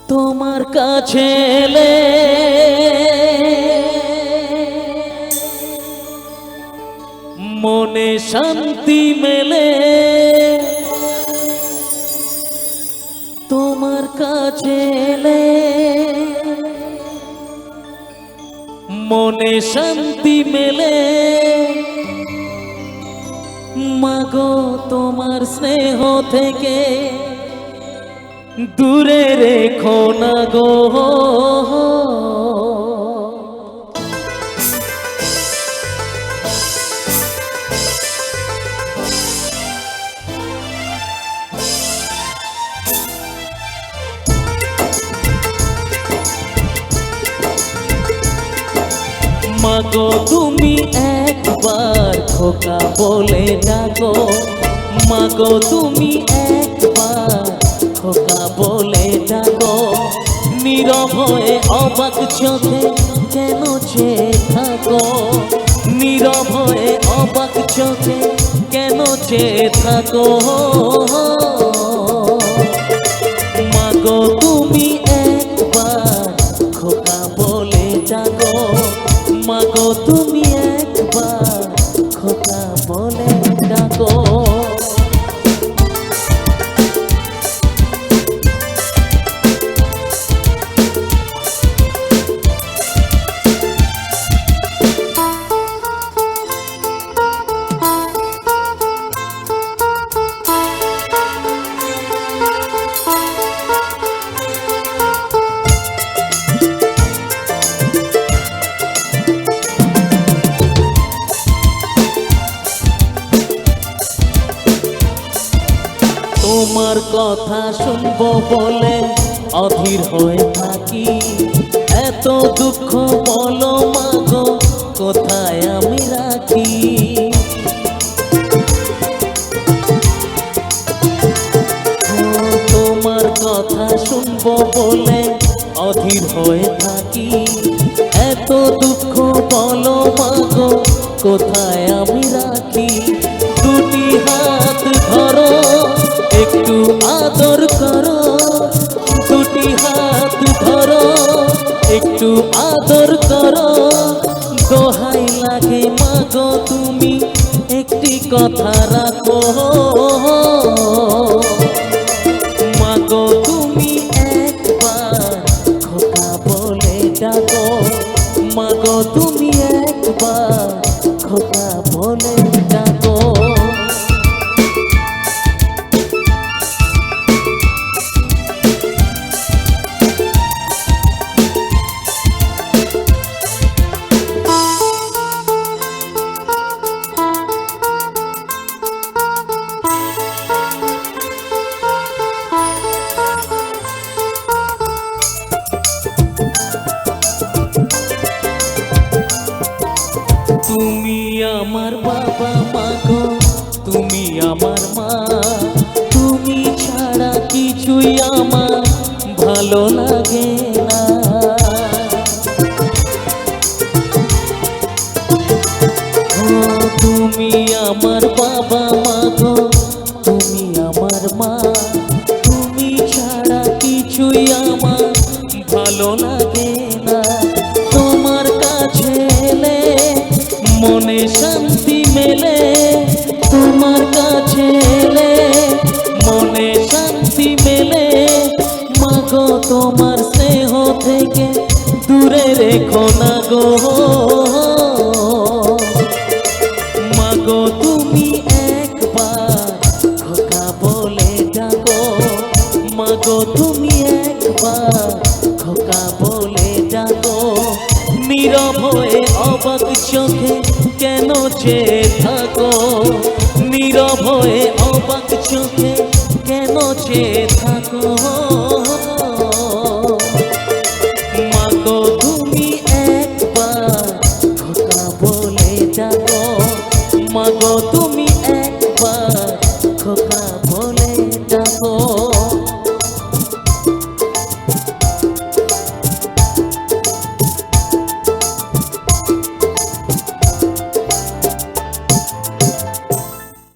তোমার কাছে এলে মনে শান্তি মেলে, তোমার কাছে এলে মনে শান্তি মেলে। মাগো তোমার স্নেহ থেকে দূরে রেখো না গো। মাগো তুমি একবার খোকা বলে ডাকো, মাগো তুমি একবার খোকা বলে ডাকো। নীরব হয়ে অবাক চোখে কেন চেয়ে থাকো, নীরব হয়ে অবাক চোখে কেন চেয়ে থাকো। মাগো তুমি একবার খোকা বলে ডাকো, মাগো তুমি একবার খোকা বলে ডাকো। তোমার কথা শুনবো বলে অধীর হয়ে থাকি, এত দুঃখ বলো মাগো কোথায় আমি রাখি। তোমার কথা শুনবো বলে অধীর হয়ে থাকি, এত দুঃখ বলো মাগো কোথায় আমি রাখি। দুটি হাত ধরো একটু আদর করো, দুটি হাত ধরো একটু আদর করো। দোহাই লাগে মাগো তুমি একটি কথা রাখো, মাগো তুমি একবার খোকা বলে ডাকো, মাগো তুমি একবার খোকা বলে ডাকো। তুমি আমার বাবা মাগো তুমি আমার মা, তুমি ছাড়া কিছুই আমার ভালো লাগে না। তুমি আমার বাবা মাগো তুমি আমার মা, তুমি ছাড়া কিছুই আমার ভালো লাগে না। তোমার কাছে এলে মনে শান্তি মেলে, তোমার কাছে এলে মনে শান্তি মেলে। মাগো তোমার স্নেহ থেকে দূরে রেখো না গো। মাগো তুমি একবার খোকা বলে ডাকো, মাগো তুমি একবার খোকা বলে ডাকো। নীরব হয়ে অবাক চোখে কেন চেয়ে থাকো, নীরব হয়ে অবাক চোখে কেন চেয়ে